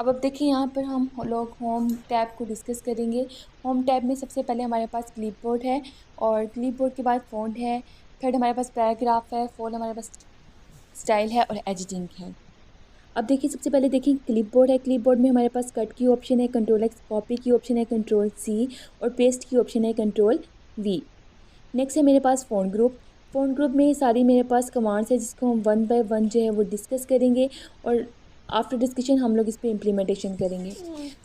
अब देखिए यहाँ पर हम लोग होम टैब को डिस्कस करेंगे। होम टैब में सबसे पहले हमारे पास क्लिपबोर्ड है और क्लिपबोर्ड के बाद फ़ॉन्ट है, थर्ड हमारे पास पैराग्राफ है, फोर्थ हमारे पास स्टाइल है और एडिटिंग है। अब देखिए सबसे पहले देखिए क्लिपबोर्ड है। क्लिपबोर्ड में हमारे पास कट की ऑप्शन है, कंट्रोल एक्स, कॉपी की ऑप्शन है कंट्रोल सी और पेस्ट की ऑप्शन है कंट्रोल वी। नेक्स्ट है मेरे पास फ़ॉन्ट ग्रुप। फ़ॉन्ट ग्रुप में सारी मेरे पास कमांड्स है जिसको हम वन बाय वन जो है वो डिस्कस करेंगे और आफ्टर डिस्कशन हम लोग इस पर इम्प्लीमेंटेशन करेंगे।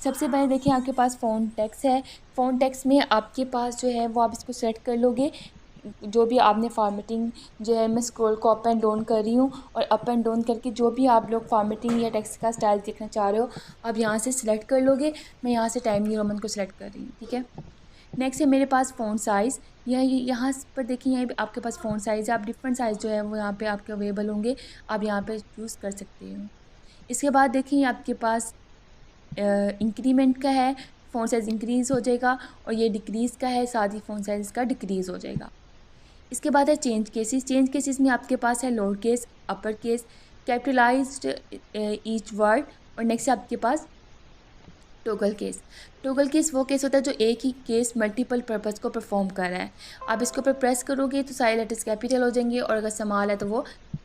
सबसे पहले देखिए आपके पास फ़ॉन्ट टेक्स्ट है। फ़ॉन्ट टेक्स्ट में आपके पास जो है वो आप इसको सेलेक्ट कर लोगे। जो भी आपने फॉर्मेटिंग जो है मैं स्क्रॉल को अप एंड डाउन कर रही हूँ और अप एंड डाउन करके जो भी आप लोग फॉर्मेटिंग या टेक्स्ट का स्टाइल देखना चाह रहे हो आप यहाँ से सिलेक्ट कर लोगे। मैं यहाँ से टाइम न्यू रोमन को सिलेक्ट कर रही हूँ, ठीक है। नेक्स्ट है मेरे पास फ़ॉन्ट साइज़। यहाँ पर देखिए यहाँ आपके पास फ़ॉन्ट साइज़ है। आप डिफरेंट साइज़ जो है वो यहाँ पे आपके अवेलेबल होंगे, आप यहाँ पे चूज़ कर सकते हो। इसके बाद देखिए आपके पास इंक्रीमेंट का है, फ़ॉन्ट साइज़ इंक्रीज़ हो जाएगा और ये डिक्रीज़ का है, साथ ही फ़ॉन्ट साइज़ का डिक्रीज़ हो जाएगा। इसके बाद है चेंज केसेस। चेंज केसेस में आपके पास है lower case, upper case, capitalised each word और नेक्स्ट है आपके पास टोगल केस। टोगल केस वो केस होता है जो एक ही केस मल्टीपल पर्पज़ को परफॉर्म कर रहा है। आप इसके ऊपर प्रेस करोगे तो सारे लेटर्स कैपिटल हो जाएंगे और अगर स्मॉल है तो वो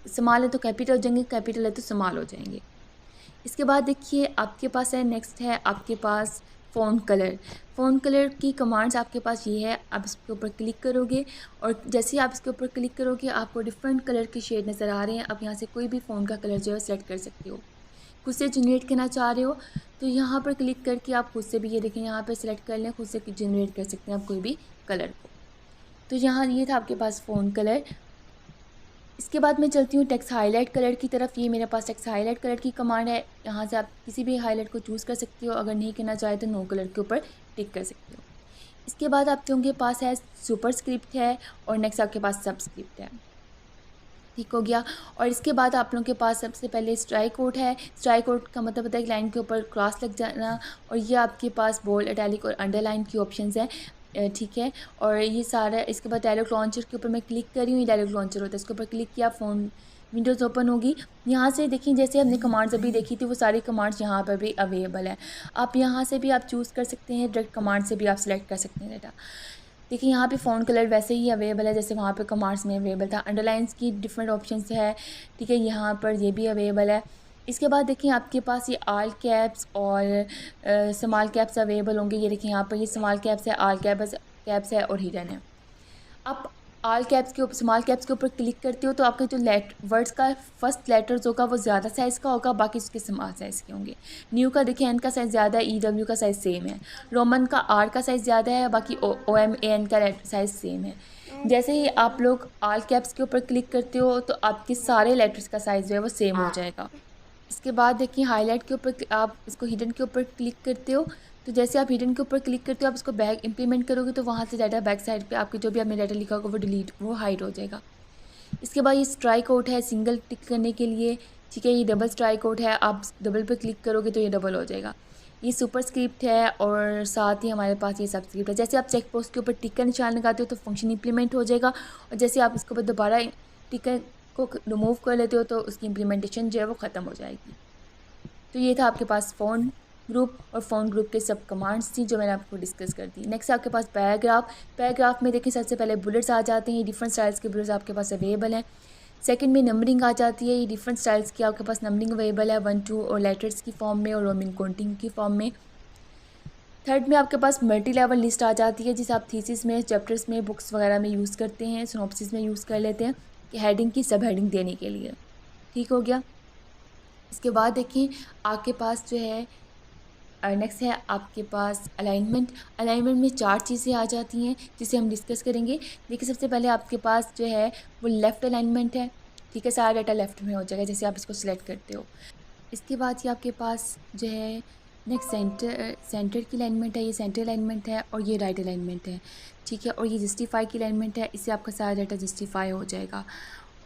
स्मॉल है तो कैपिटल हो जाएंगे, कैपिटल है तो स्मॉल हो जाएंगे। इसके बाद देखिए आपके पास है नेक्स्ट है आपके पास फ़ॉन्ट कलर। फ़ॉन्ट कलर की कमांड्स आपके पास ये है, आप इसके ऊपर क्लिक करोगे और जैसे ही आप इसके ऊपर क्लिक करोगे आपको डिफरेंट कलर के शेड नज़र आ रहे हैं। आप यहाँ से कोई भी फ़ॉन्ट का कलर जो है सेलेक्ट कर सकते हो। खुद से जनरेट करना चाह रहे हो तो यहाँ पर क्लिक करके आप खुद से भी ये देखें यहाँ पर सेलेक्ट कर लें, खुद से जनरेट कर सकते हैं आप कोई भी कलर को। तो यहाँ ये था आपके पास फ़ॉन्ट कलर। इसके बाद मैं चलती हूँ टेक्स्ट हाईलाइट कलर की तरफ। ये मेरे पास टेक्स्ट हाईलाइट कलर की कमांड है। यहाँ से आप किसी भी हाईलाइट को चूज़ कर सकते हो, अगर नहीं करना चाहे तो नो कलर के ऊपर टिक कर सकते हो। इसके बाद आप लोगों के पास है सुपर स्क्रिप्ट है और नेक्स्ट आपके पास सबस्क्रिप्ट है, ठीक हो गया। और इसके बाद आप लोगों के पास सबसे पहले स्ट्राइक आउट है। स्ट्राइक आउट का मतलब होता है कि लाइन के ऊपर क्रॉस लग जाना और ये आपके पास बोल्ड, इटैलिक और अंडरलाइन की ऑप्शंस हैं, ठीक है। और ये सारा इसके बाद डायलॉग लॉन्चर के ऊपर मैं क्लिक कर रही हूँ। ये डायलॉग लॉन्चर होता है, इसके ऊपर क्लिक किया फ़ोन विंडोज़ ओपन होगी। यहाँ से देखिए जैसे हमने कमांड्स अभी देखी थी वो सारी कमांड्स यहाँ पर भी अवेलेबल है। आप यहाँ से भी आप चूज़ कर सकते हैं, डायरेक्ट कमांड से भी आप सिलेक्ट कर सकते हैं डाटा। देखिए यहाँ पे फ़ॉन्ट कलर वैसे ही अवेलेबल है जैसे वहाँ पे कमांड्स में अवेलेबल था। अंडरलाइंस की डिफरेंट ऑप्शंस है, ठीक है, यहाँ पर ये भी अवेलेबल है। इसके बाद देखिए आपके पास ये ऑल कैप्स और स्मॉल कैप्स अवेलेबल होंगे। ये देखिए यहाँ पर ये स्मॉल कैप्स है, ऑल कैप्स है और हिडन है। आप ऑल कैप्स के ऊपर स्मॉल कैप्स के ऊपर क्लिक करते हो तो आपके जो वर्ड्स का फर्स्ट लेटर्स होगा वो ज़्यादा साइज़ का होगा, बाकी उसके स्मॉल साइज़ के होंगे। न्यू का देखिए एन का साइज़ ज़्यादा है, डब्ल्यू का साइज़ सेम है। रोमन का आर का साइज़ ज़्यादा है, बाकी एम ए एन का साइज़ सेम है। जैसे ही आप लोग ऑल कैप्स के ऊपर क्लिक करते हो तो आपके सारे लेटर्स का साइज़ जो है वो सेम हो जाएगा। इसके बाद देखिए हाईलाइट के ऊपर आप इसको हिडन के ऊपर क्लिक करते हो तो जैसे आप हिडन के ऊपर क्लिक करते हो आप इसको बैक इंप्लीमेंट करोगे तो वहाँ से डाटा बैक साइड पे आपके जो भी आपने डाटा लिखा होगा वो डिलीट वो हाइड हो जाएगा। इसके बाद ये स्ट्राइक आउट है सिंगल टिक करने के लिए, ठीक है। ये डबल स्ट्राइक आउट है, आप डबल पे क्लिक करोगे तो ये डबल हो जाएगा। ये सुपर स्क्रिप्ट है और साथ ही हमारे पास ये सब स्क्रिप्ट है। जैसे आप चेक बॉक्स के ऊपर टिक का निशान लगाते हो तो फंक्शन इंप्लीमेंट हो जाएगा और जैसे आप इसके ऊपर दोबारा टिक को रिमूव कर लेते हो तो उसकी इम्प्लीमेंटेशन जो है वो ख़त्म हो जाएगी। तो ये था आपके पास फ़ॉन्ट ग्रुप और फ़ॉन्ट ग्रुप के सब कमांड्स थी जो मैंने आपको डिस्कस कर दी। नेक्स्ट आपके पास पैराग्राफ। पैराग्राफ में देखिए सबसे पहले बुलेट्स आ जाते हैं, डिफरेंट स्टाइल्स के बुलेट्स आपके पास अवेलेबल हैं। सेकंड में नंबरिंग आ जाती है, ये डिफरेंट स्टाइल्स की आपके पास नंबरिंग अवेलेबल है 1 2 और लेटर्स की फॉर्म में और रोमन काउंटिंग की फॉर्म में। थर्ड में आपके पास मल्टी लेवल लिस्ट आ जाती है जिसे आप थीसिस में, चैप्टर्स में, बुक्स वगैरह में यूज़ करते हैं, सिनॉप्सिस में यूज़ कर लेते हैं कि हेडिंग की सब हेडिंग देने के लिए, ठीक हो गया। इसके बाद देखिए आपके पास जो है नेक्स्ट है आपके पास अलाइनमेंट। अलाइनमेंट में 4 चीज़ें आ जाती हैं जिसे हम डिस्कस करेंगे। देखिए सबसे पहले आपके पास जो है वो लेफ़्ट अलाइनमेंट है, ठीक है, सारा डाटा लेफ़्ट में हो जाएगा जैसे आप इसको सिलेक्ट करते हो। इसके बाद ये आपके पास जो है नेक्स्ट सेंटर की अलाइनमेंट है, ये सेंटर अलाइनमेंट है और ये राइट अलाइनमेंट है, ठीक है। और ये जस्टिफाई की अलाइनमेंट है, इससे आपका सारा डाटा जस्टिफाई हो जाएगा।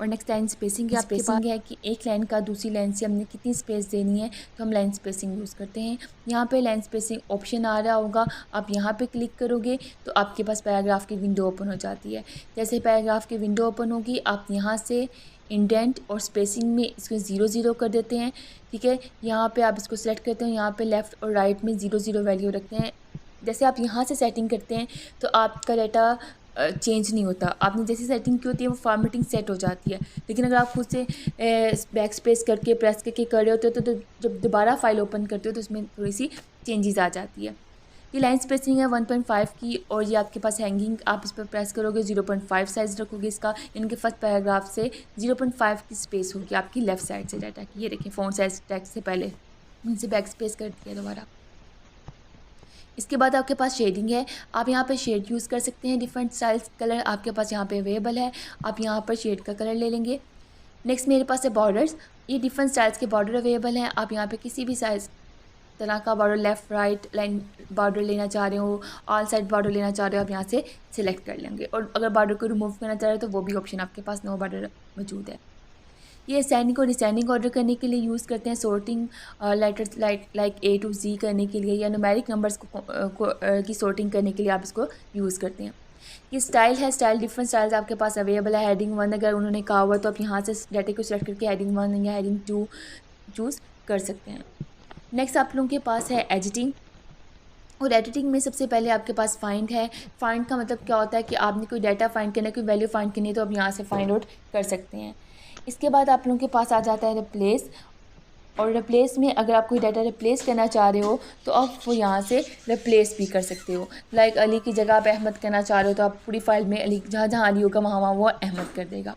और नेक्स्ट लाइन स्पेसिंग की स्पेसिंग है कि एक लाइन का दूसरी लाइन से हमने कितनी स्पेस देनी है तो हम लाइन स्पेसिंग यूज़ करते हैं। यहाँ पे लाइन स्पेसिंग ऑप्शन आ रहा होगा, आप यहाँ पे क्लिक करोगे तो आपके पास पैराग्राफ की विंडो ओपन हो जाती है। जैसे पैराग्राफ की विंडो ओपन होगी आप यहाँ से इंडेंट और स्पेसिंग में इसको 0 0 कर देते हैं। ठीक है, यहाँ पे आप इसको सेलेक्ट करते हैं, यहाँ पे लेफ़्ट और राइट में 0 0 वैल्यू रखते हैं। जैसे आप यहाँ से सेटिंग करते हैं तो आपका डाटा चेंज नहीं होता, आपने जैसी सेटिंग की होती है वो फॉर्मेटिंग सेट हो जाती है। लेकिन अगर आप खुद से बैक स्पेस करके प्रेस करके कर रहे होते हो तो जब दोबारा फाइल ओपन करते हो तो उसमें थोड़ी सी चेंजेस आ जाती है। ये लाइन स्पेसिंग है 1.5 की, और ये आपके पास हैंगिंग, आप इस पर प्रेस करोगे 0.5 साइज़ रखोगे इसका, इनके फर्स्ट पैराग्राफ से 0.5 की स्पेस होगी आपकी लेफ़्ट साइड से डाटा की। ये देखें फ़ॉन्ट साइज टेक्स्ट से पहले इनसे बैक स्पेस कर दिया दोबारा। इसके बाद आपके पास शेडिंग है, आप यहाँ पे शेड यूज़ कर सकते हैं, डिफरेंट स्टाइल्स कलर आपके पास यहाँ पे अवेलेबल है, आप यहाँ पर शेड का कलर ले लेंगे। नेक्स्ट मेरे पास है बॉर्डर्स, ये डिफरेंट स्टाइल्स के बॉर्डर अवेलेबल हैं, आप यहाँ पे किसी भी साइज़ तरह का border, left right line border लेना चाह रहे हो, ऑल साइड बॉर्डर लेना चाह रहे हो, आप यहाँ से सिलेक्ट कर लेंगे। और अगर बॉर्डर को रिमूव करना चाह रहे हो तो वो भी ऑप्शन आपके पास नो बॉर्डर मौजूद है। ये असेंडिंग और डिसेंडिंग ऑर्डर करने के लिए यूज़ करते हैं, sorting letters like A to Z करने के लिए, या न्यूमेरिक नंबर्स की सॉर्टिंग करने के लिए आप इसको यूज़ करते हैं। ये स्टाइल है, स्टाइल डिफरेंट स्टाइल्स आपके पास अवेलेबल है। हेडिंग 1 अगर उन्होंने कहा हुआ तो आप यहाँ से डाटा को सेलेक्ट करके हेडिंग 1 या हेडिंग 2 चूज़ कर सकते हैं। नेक्स्ट आप लोगों के पास है एडिटिंग, और एडिटिंग में सबसे पहले आपके पास फाइंड है। फाइंड का मतलब क्या होता है कि आपने कोई डाटा फाइंड करना है, कोई वैल्यू फाइंड करनी है तो आप यहाँ से फाइंड आउट कर सकते हैं। इसके बाद आप लोगों के पास आ जाता है रिप्लेस, और रिप्लेस में अगर आप कोई डाटा रिप्लेस करना चाह रहे हो तो आप वो यहाँ से रिप्लेस भी कर सकते हो। लाइक अली की जगह आप अहमद करना चाह रहे हो तो आप पूरी फाइल में अली जहाँ जहाँ अली होगा वहाँ वो अहमद कर देगा।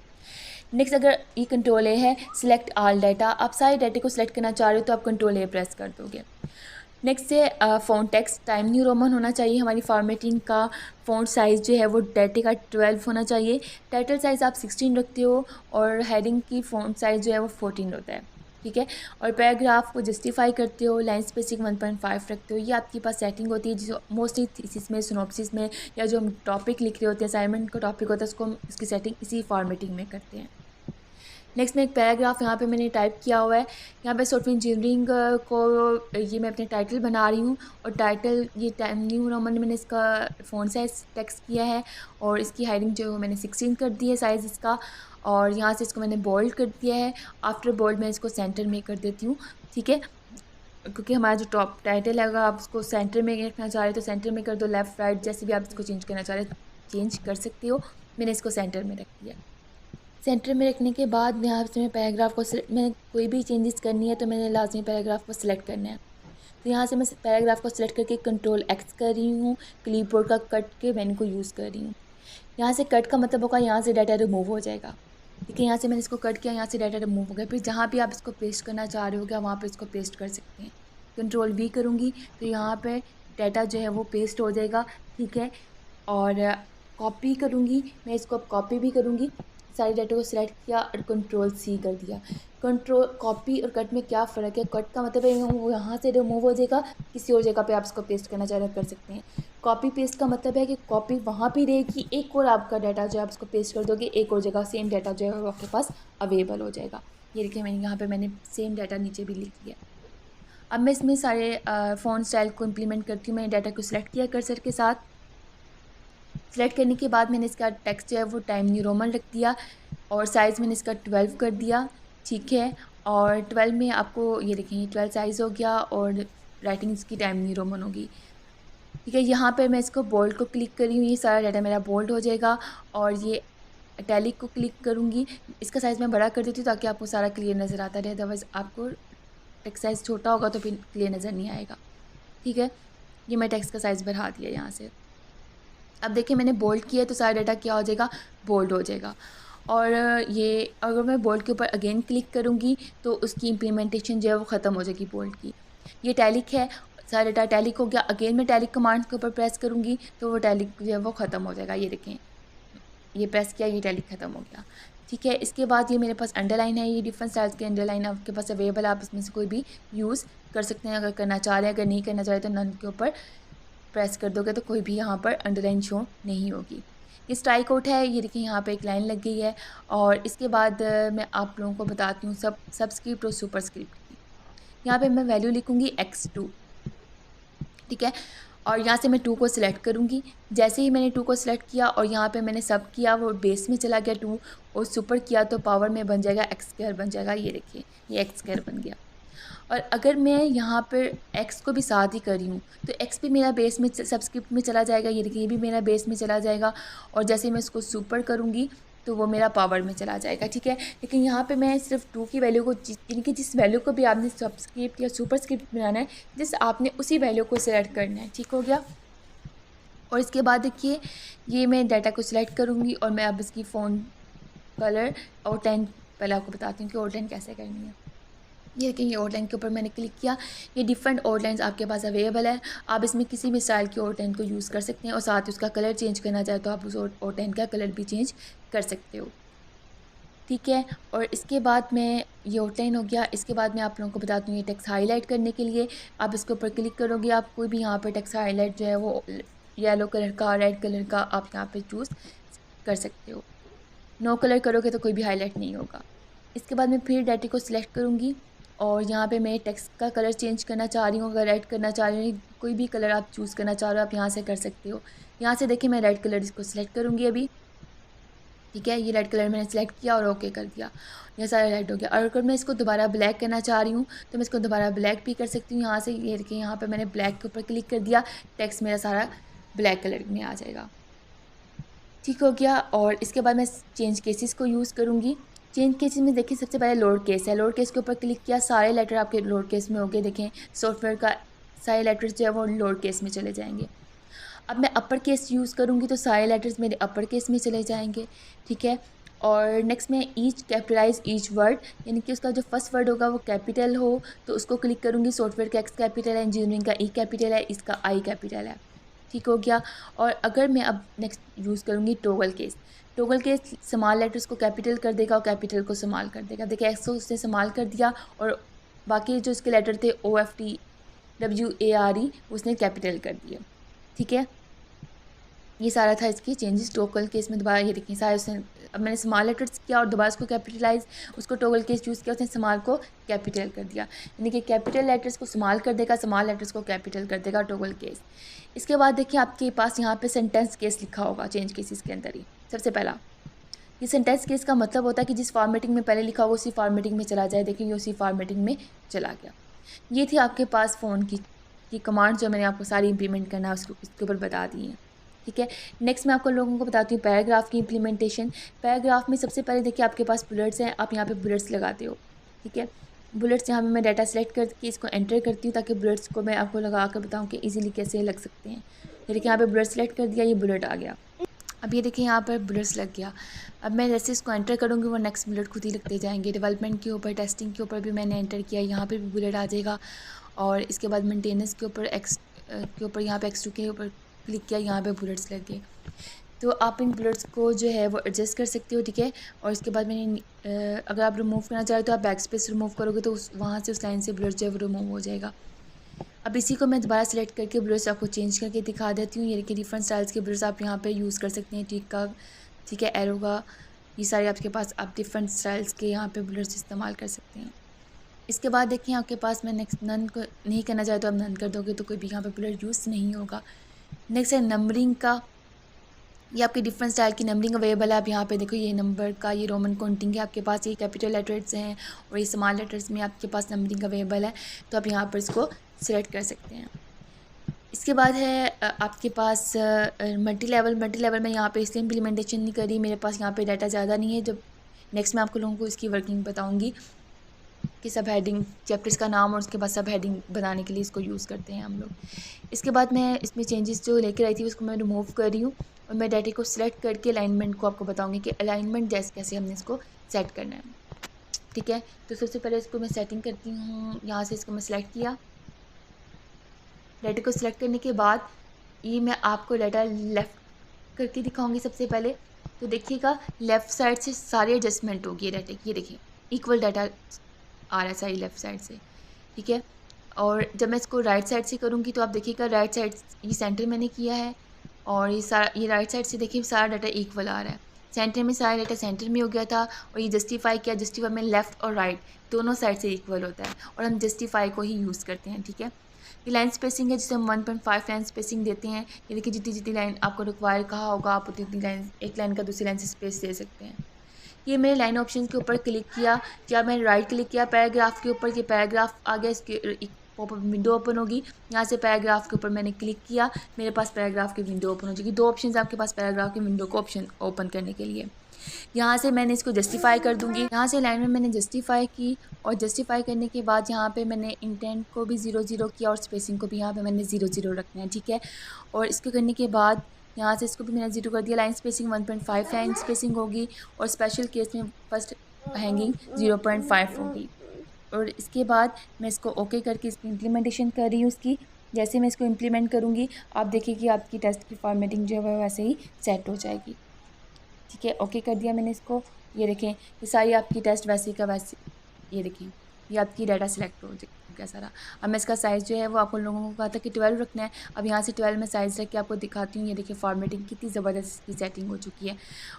नेक्स्ट अगर ये कंट्रोल ए है, सिलेक्ट ऑल डाटा, आप सारे डाटे को सिलेक्ट करना चाह रहे हो तो आप कंट्रोल ए प्रेस कर दोगे। नेक्स्ट है font text, time new Roman होना चाहिए। हमारी फॉर्मेटिंग का फ़ॉन्ट साइज़ जो है वो डाटे का 12 होना चाहिए। टाइटल साइज़ आप 16 रखते हो, और हेडिंग की फ़ॉन्ट साइज़ जो है वो 14 होता है। ठीक है, और पैराग्राफ को जस्टिफाई करते हो, लाइन स्पेसिंग 1.5 रखते हो। ये आपके पास सेटिंग होती है जो मोस्टली थीसिस में, सिनॉप्सिस में, या जो हम टॉपिक लिख रहे होते हैं, असाइनमेंट का टॉपिक होता है, उसको हम इसकी सेटिंग इसी फॉर्मेटिंग में करते हैं। नेक्स्ट में एक पैराग्राफ यहाँ पे मैंने टाइप किया हुआ है, यहाँ पे सॉफ्टवेयर इंजीनियरिंग को ये मैं अपने टाइटल बना रही हूँ, और टाइटल ये टाइम न्यू रोमन में मैंने इसका फ़ॉन्ट साइज टेक्स्ट किया है, और इसकी हाइडिंग जो है मैंने 16 कर दी है साइज़ इसका, और यहाँ से इसको मैंने बोल्ड कर दिया है। आफ्टर बोल्ड मैं इसको सेंटर में कर देती हूँ। ठीक है, क्योंकि हमारा जो टॉप टाइटल है अगर आप उसको सेंटर में रखना चाह रहे हो तो सेंटर में कर दो, लेफ़्ट राइट जैसे भी आप इसको चेंज करना चाह रहे हो चेंज कर सकते हो। मैंने इसको सेंटर में रख दिया। सेंटर में रखने के बाद यहाँ से मैं पैराग्राफ को मैंने कोई भी चेंजेस करनी है तो मैंने लाजमी पैराग्राफ को सिलेक्ट करना है। तो यहाँ से मैं पैराग्राफ को सिलेक्ट करके कंट्रोल X कर रही हूँ, क्लिपबोर्ड का कट के मैंने को यूज़ कर रही हूँ। यहाँ से कट का मतलब होगा यहाँ से डाटा रिमूव हो जाएगा। ठीक है, यहाँ से मैंने इसको कट किया, यहाँ से डाटा रिमूव हो गया। फिर जहाँ भी आप इसको पेस्ट करना चाह रहे हो क्या वहाँ पर इसको पेस्ट कर सकते हैं। कंट्रोल V करूँगी तो यहाँ पर डाटा जो है वो पेस्ट हो जाएगा। ठीक है, और कॉपी करूँगी मैं इसको, अब कॉपी भी करूँगी। सारे डाटा को सिलेक्ट किया और कंट्रोल C कर दिया। कंट्रोल कॉपी और कट में क्या फ़र्क है, कट का मतलब है वो यहाँ से रिमूव हो जाएगा, किसी और जगह पे आप इसको पेस्ट करना चाह रहे कर सकते हैं। कॉपी पेस्ट का मतलब है कि कॉपी वहाँ पे रहेगी, एक और आपका डाटा जो है आप इसको पेस्ट कर दोगे, एक और जगह सेम डाटा जो है वो आपके पास अवेलेबल हो जाएगा। ये देखिए मैंने यहाँ पर मैंने सेम डाटा नीचे भी लिख दिया। अब मैं इसमें सारे फ़ॉन्ट स्टाइल को इम्प्लीमेंट करती हूँ। मैंने डाटा को सिलेक्ट किया कर्सर के साथ, सेलेक्ट करने के बाद मैंने इसका टेक्स्ट जो है वो टाइम न्यू रोमन रख दिया, और साइज़ मैंने इसका 12 कर दिया। ठीक है, और 12 में आपको ये देखें 12 साइज़ हो गया, और राइटिंग इसकी टाइम न्यू रोमन होगी। ठीक है, यहाँ पे मैं इसको बोल्ड को क्लिक कर रही हूँ, ये सारा डाटा मेरा बोल्ड हो जाएगा। और ये इटैलिक को क्लिक करूँगी, इसका साइज़ मैं बड़ा कर देती हूँ ताकि आपको सारा क्लियर नज़र आता रहे, अदरवाइज़ आपको टेक्स्ट साइज़ छोटा होगा तो फिर क्लियर नज़र नहीं आएगा। ठीक है, ये मैं टेक्स्ट का साइज़ बढ़ा दिया यहाँ से। अब देखिए मैंने बोल्ड किया तो सारा डाटा क्या हो जाएगा, बोल्ड हो जाएगा। और ये अगर मैं बोल्ड के ऊपर अगेन क्लिक करूँगी तो उसकी इम्प्लीमेंटेशन जो है वो ख़त्म हो जाएगी बोल्ड की। ये टैलिक है, सारा डाटा टैलिक हो गया। अगेन मैं टैलिक कमांड के ऊपर प्रेस करूँगी तो वो टैलिक जो है वो ख़त्म हो जाएगा। ये देखें, ये प्रेस किया, ये टैलिक ख़त्म हो गया। ठीक है, इसके बाद ये मेरे पास अंडरलाइन है, ये डिफरेंट साइज़ के अंडरलाइन आपके पास अवेलेबल, आप इसमें से कोई भी यूज़ कर सकते हैं अगर करना चाह रहे हैं। अगर नहीं करना चाह रहे तो नन के ऊपर प्रेस कर दोगे तो कोई भी यहाँ पर अंडरलाइन शो नहीं होगी। ये स्ट्राइक आउट है, ये देखिए यहाँ पे एक लाइन लग गई है। और इसके बाद मैं आप लोगों को बताती हूँ सबस्क्रिप्ट और सुपरस्क्रिप्ट की। यहाँ पे मैं वैल्यू लिखूँगी x2। ठीक है, और यहाँ से मैं 2 को सिलेक्ट करूँगी। जैसे ही मैंने 2 को सिलेक्ट किया और यहाँ पे मैंने सब किया, वो बेस में चला गया 2 और सुपर किया तो पावर में बन जाएगा x² बन जाएगा। ये देखिए ये x² बन गया। और अगर मैं यहाँ पर x को भी साथ ही कर रही हूँ तो x भी मेरा बेस में सबस्क्रिप्ट में चला जाएगा। ये देखिए ये भी मेरा बेस में चला जाएगा। और जैसे मैं इसको सुपर करूँगी तो वो मेरा पावर में चला जाएगा, ठीक है। लेकिन यहाँ पे मैं सिर्फ 2 की वैल्यू को, यानी कि जिस वैल्यू को भी आपने सबस्क्रिप्ट या सुपर स्क्रिप्ट बनाना है, जिस आपने उसी वैल्यू को सिलेक्ट करना है, ठीक हो गया। और इसके बाद देखिए ये मैं डाटा को सिलेक्ट करूँगी और मैं अब इसकी फ़ोन कलर आउटलाइन पहले आपको बताती हूँ कि आउटलाइन कैसे करनी है। ये देखिए ये आउटलाइन के ऊपर मैंने क्लिक किया। ये डिफरेंट आउटलाइंस आपके पास अवेलेबल है। आप इसमें किसी भी स्टाइल की आउटलाइन को यूज़ कर सकते हैं और साथ ही उसका कलर चेंज करना चाहे तो आप उस आउटलाइन का कलर भी चेंज कर सकते हो, ठीक है। और इसके बाद मैं ये आउटलाइन हो गया। इसके बाद मैं आप लोगों को बताती हूँ ये टेक्स्ट हाईलाइट करने के लिए आप इसके ऊपर क्लिक करोगे। आप कोई भी यहाँ पर टेक्स्ट हाईलाइट जो है वो येलो कलर का, रेड कलर का आप यहाँ पर चूज़ कर सकते हो। नो कलर करोगे तो कोई भी हाईलाइट नहीं होगा। इसके बाद मैं फिर डाटा को सिलेक्ट करूँगी और यहाँ पे मैं टेक्स्ट का कलर चेंज करना चाह रही हूँ। अगर रेड करना चाह रही हूँ, कोई भी कलर आप चूज़ करना चाह रहे हो आप यहाँ से कर सकते हो। यहाँ से देखिए मैं रेड कलर इसको सिलेक्ट करूँगी अभी, ठीक है। ये रेड कलर मैंने सेलेक्ट किया और ओके कर दिया, ये सारा रेड हो गया। और अगर मैं इसको दोबारा ब्लैक करना चाह रही हूँ तो मैं इसको दोबारा ब्लैक भी कर सकती हूँ। यहाँ से ये देखिए यहाँ पर मैंने ब्लैक के ऊपर क्लिक कर दिया, टेक्स्ट मेरा सारा ब्लैक कलर में आ जाएगा, ठीक हो गया। और इसके बाद मैं चेंज केसेस को यूज़ करूँगी। चेंज केसेस में देखिए सबसे पहले लोड केस है। लोड केस के ऊपर क्लिक किया, सारे लेटर आपके लोड केस में हो गए। देखें सॉफ्टवेयर का सारे लेटर्स जो है वो लोड केस में चले जाएंगे। अब मैं अपर केस यूज़ करूँगी तो सारे लेटर्स मेरे अपर केस में चले जाएंगे, ठीक है। और नेक्स्ट में ईच कैपिटलाइज ईच वर्ड, यानी कि उसका जो फर्स्ट वर्ड होगा वो कैपिटल हो तो उसको क्लिक करूँगी। सॉफ्टवेयर का X कैपिटल है, इंजीनियरिंग का E कैपिटल है, इसका I कैपिटल है, ठीक हो गया। और अगर मैं अब नेक्स्ट यूज़ करूँगी toggle case. Toggle case small letters को कैपिटल कर देगा और कैपिटल को स्मॉल कर देगा। देखिए एक्स को उसने स्मॉल कर दिया और बाकी जो इसके लेटर थे OFT WARE उसने कैपिटल कर दिया, ठीक है। ये सारा था इसकी चेंजेस टॉगल केस में। दोबारा ये देखिए सारे उसने, अब मैंने स्मॉल लेटर्स किया और दोबारा उसको कैपिटलाइज, उसको टॉगल केस यूज़ किया, उसने स्मॉल को कैपिटल कर दिया। यानी कि कैपिटल लेटर्स को स्मॉल कर देगा, स्मॉल लेटर्स को कैपिटल कर देगा टॉगल केस। इसके बाद देखिए आपके पास यहाँ पे सेंटेंस केस लिखा होगा चेंज केसेस के अंदर ही। सबसे पहला ये सेंटेंस केस का मतलब होता है कि जिस फॉर्मेटिंग में पहले लिखा होगा उसी फॉर्मेटिंग में चला जाए। देखिए ये उसी फॉर्मेटिंग में चला गया। ये थी आपके पास फ़ोन की कमांड जो मैंने आपको सारी इंप्लीमेंट करना है उसको इसके ऊपर बता दी हैं, ठीक है। नेक्स्ट मैं आपको लोगों को बताती हूँ पैराग्राफ की इंप्लीमेंटेशन। पैराग्राफ में सबसे पहले देखिए आपके पास बुलेट्स हैं, आप यहाँ पे बुलेट्स लगाते हो, ठीक है। बुलेट्स यहाँ पे मैं डाटा सेलेक्ट करके इसको एंटर करती हूँ ताकि बुलेट्स को मैं आपको लगा कर बताऊँ कि इजीली कैसे लग सकते हैं। ये देखिए यहाँ पे बुलेट सेलेक्ट कर दिया, ये बुलेट आ गया। अब ये देखिए यहाँ पर बुलेट्स लग गया। अब मैं जैसे इसको एंटर करूँगी वो नेक्स्ट बुलेट खुद ही लिखते जाएंगे। डेवलपमेंट के ऊपर, टेस्टिंग के ऊपर भी मैंने एंटर किया, यहाँ पर भी बुलेट आ जाएगा। और इसके बाद मेंटेनेंस के ऊपर यहाँ पे X2 के ऊपर क्लिक किया, यहाँ पे बुलेट्स लग गए। तो आप इन बुलेट्स को जो है वो एडजस्ट कर सकते हो, ठीक है। और इसके बाद मैंने अगर आप रिमूव करना चाहे तो आप बैक स्पेस रिमूव करोगे तो वहाँ से उस लाइन से बुलेट जो है वो रिमूव हो जाएगा। अब इसी को मैं दोबारा सेलेक्ट करके बुलेट्स आपको चेंज करके दिखा देती हूँ। ये देखिए डिफरेंट स्टाइल्स के बुलेट्स आप यहाँ पे यूज़ कर सकते हैं, टिक का, ठीक है, एरो का, ये सारे आपके पास आप डिफरेंट स्टाइल्स के यहाँ पे बुलेट्स इस्तेमाल कर सकते हैं। इसके बाद देखिए आपके पास मैं नेक्स्ट नन को नहीं करना चाहे तो आप नन कर दोगे तो कोई भी यहाँ पे बुलेट यूज़ नहीं होगा। नेक्स्ट है नंबरिंग का। ये आपके डिफरेंट स्टाइल की नंबरिंग अवेलेबल है। आप यहाँ पे देखो ये नंबर का, ये रोमन काउंटिंग है आपके पास, ये कैपिटल लेटर्स हैं और ये स्मॉल लेटर्स में आपके पास नंबरिंग अवेलेबल है। तो आप यहाँ पर इसको सिलेक्ट कर सकते हैं। इसके बाद है आपके पास मल्टी लेवल में यहाँ पे इसलिए इम्प्लीमेंटेशन नहीं करी, मेरे पास यहाँ पे डाटा ज़्यादा नहीं है। जब नेक्स्ट मैं आपको लोगों को इसकी वर्किंग बताऊँगी कि सब हेडिंग चैप्टर्स का नाम और उसके बाद सब हेडिंग बनाने के लिए इसको यूज़ करते हैं हम लोग। इसके बाद मैं इसमें चेंजेस जो लेकर आई थी उसको मैं रिमूव कर रही हूँ और मैं डाटा को सिलेक्ट करके अलाइनमेंट को आपको बताऊँगी कि अलाइनमेंट जैसे कैसे हमने इसको सेट करना है, ठीक है। तो सबसे पहले इसको मैं सेटिंग करती हूँ। यहाँ से इसको मैं सिलेक्ट किया। डाटा को सिलेक्ट करने के बाद ये मैं आपको डाटा लेफ़्ट करके दिखाऊँगी सबसे पहले। तो देखिएगा लेफ़्ट साइड से सारी एडजस्टमेंट होगी डाटा की। ये देखिए इक्वल डाटा आ रहा है सारी लेफ़्ट साइड से, ठीक है। और जब मैं इसको राइट साइड से करूँगी तो आप देखिएगा राइट साइड ये सेंटर मैंने किया है और ये राइट साइड से देखिए सारा डाटा इक्वल आ रहा है। सेंटर में सारा डेटा सेंटर में हो गया था और ये जस्टिफाई किया। जस्टिफाई में लेफ़्ट और राइट दोनों साइड से इक्वल होता है और हम जस्टिफाई को ही यूज़ करते हैं, ठीक है। ये लाइन स्पेसिंग है जिसे हम 1.5 लाइन स्पेसिंग देते हैं। ये देखिए जितनी जितनी लाइन आपको रिक्वायर कहा होगा आप उतनी लाइन, एक लाइन का दूसरी लाइन से स्पेस दे सकते हैं। ये मैंने लाइन ऑप्शन के ऊपर क्लिक किया या मैंने राइट क्लिक किया पैराग्राफ के ऊपर, ये पैराग्राफ आ गया, इसके एक पॉपअप विंडो ओपन होगी। यहाँ से पैराग्राफ के ऊपर मैंने क्लिक किया, मेरे पास पैराग्राफ की विंडो ओपन हो जाएगी। दो ऑप्शन आपके पास पैराग्राफ की विंडो को ऑप्शन ओपन करने के लिए। यहाँ से मैंने इसको जस्टिफाई कर दूँगी। यहाँ से लाइन में मैंने जस्टिफाई की और जस्टिफाई करने के बाद यहाँ पे मैंने इंटेंट को भी 0 किया और स्पेसिंग को भी यहाँ पे मैंने 0 रखना है, ठीक है। और इसको करने के बाद यहाँ से इसको भी मैंने 0 कर दिया। लाइन स्पेसिंग 1.5 लाइन स्पेसिंग होगी और स्पेशल केस में फर्स्ट हैंगिंग 0.5 होगी। और इसके बाद मैं इसको ओके करके इसकी इम्प्लीमेंटेशन कर रही हूँ उसकी। जैसे मैं इसको इम्प्लीमेंट करूँगी आप देखिए कि आपकी टेस्ट की फॉर्मेटिंग जो है वैसे ही सेट हो जाएगी, ठीक है। ओके कर दिया मैंने इसको। ये देखें ये सारी आपकी टेस्ट वैसे का वैसे, ये देखें ये आपकी डाटा सिलेक्ट हो गया सारा। अब मैं इसका साइज़ जो है वो आप लोगों को कहा था कि 12 रखना है। अब यहाँ से 12 में साइज़ रख के आपको दिखाती हूँ। ये देखिए फॉर्मेटिंग कितनी ज़बरदस्त इसकी सेटिंग हो चुकी है।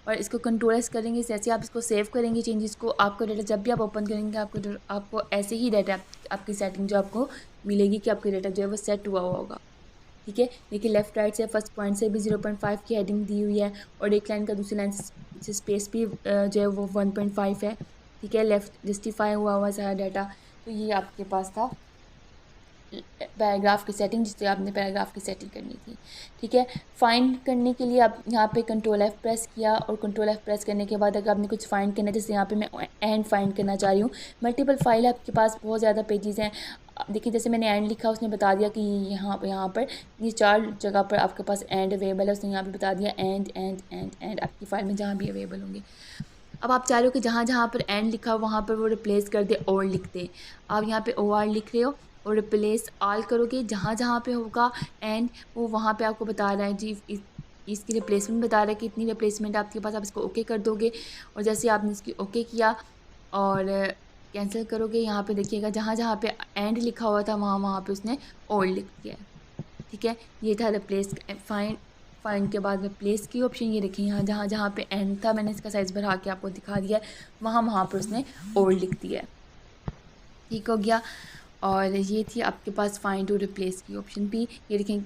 और इसको कंट्रोल एस करेंगे, जैसे आप इसको सेव करेंगे चेंजेस को, आपको डाटा जब भी आप ओपन करेंगे आपको ऐसे ही डाटा आपकी सेटिंग जो आपको मिलेगी कि आपका डाटा जो है वो सेट हुआ होगा, ठीक है। देखिए लेफ़्ट राइट से फर्स्ट पॉइंट से भी 0.5 की हेडिंग दी हुई है और एक लाइन का दूसरी लाइन से स्पेस भी जो है वो 1.5 है, ठीक है। लेफ़्ट जस्टिफाई हुआ सारा डाटा। तो ये आपके पास था पैराग्राफ की सेटिंग, जिससे आपने पैराग्राफ की सेटिंग करनी थी, ठीक है। फाइंड करने के लिए आप यहाँ पे कंट्रोल F प्रेस किया और कंट्रोल F प्रेस करने के बाद अगर आपने कुछ फाइंड करना है, जैसे यहाँ पे मैं एंड फाइंड करना चाह रही हूँ। मल्टीपल फाइल है आपके पास, बहुत ज़्यादा पेजेस हैं। देखिए जैसे मैंने एंड लिखा उसने बता दिया कि यहाँ पर ये 4 जगह पर आपके पास एंड अवेलेबल है। उसने यहाँ पर बता दिया एंड एंड एंड एंड आपकी फ़ाइल में जहाँ भी अवेलेबल होंगे। अब आप चाह रहे हो कि जहाँ जहाँ पर एंड लिखा हो वहाँ पर वो रिप्लेस कर दे और लिख दे। आप यहाँ पे OR लिख रहे हो और रिप्लेस ऑल करोगे, जहाँ जहाँ पे होगा एंड वो वहाँ पे आपको बता रहा है जी इसकी रिप्लेसमेंट बता रहा है कि इतनी रिप्लेसमेंट आपके पास, आप इसको ओके कर दोगे। और जैसे आपने इसकी ओके किया और कैंसिल करोगे, यहाँ पे देखिएगा जहाँ जहाँ पे एंड लिखा हुआ था वहाँ वहाँ पे उसने और लिख दिया, ठीक है। ये था रिप्लेस फाइंड के बाद रिप्लेस की ऑप्शन। ये देखिए यहाँ जहाँ जहाँ पे एंड था मैंने इसका साइज़ बढ़ा के आपको दिखा दिया है, वहाँ वहाँ पर उसने और लिख दिया, ठीक हो गया। और ये थी आपके पास फाइंड और रिप्लेस की ऑप्शन भी। ये देखें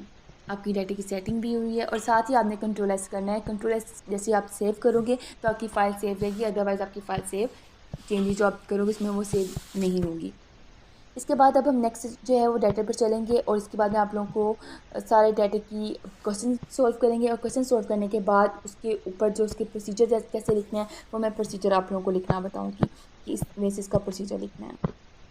आपकी डाटा की सेटिंग भी हुई है और साथ ही आपने कंट्रोल एस करना है। कंट्रोल एस जैसे आप सेव करोगे तो आपकी फ़ाइल सेव रहेगी, अदरवाइज़ आपकी फ़ाइल सेव चेंजेस जो आप करोगे उसमें वो सेव नहीं होगी। इसके बाद अब हम नेक्स्ट जो है वो डाटा पर चलेंगे और इसके बाद में आप लोगों को सारे डाटा की क्वेश्चन सॉल्व करेंगे और क्वेश्चन सॉल्व करने के बाद उसके ऊपर जो उसके प्रोसीजर कैसे लिखना है वो मैं प्रोसीजर आप लोगों को लिखना बताऊँगी कि इस बेसिस का प्रोसीजर लिखना है।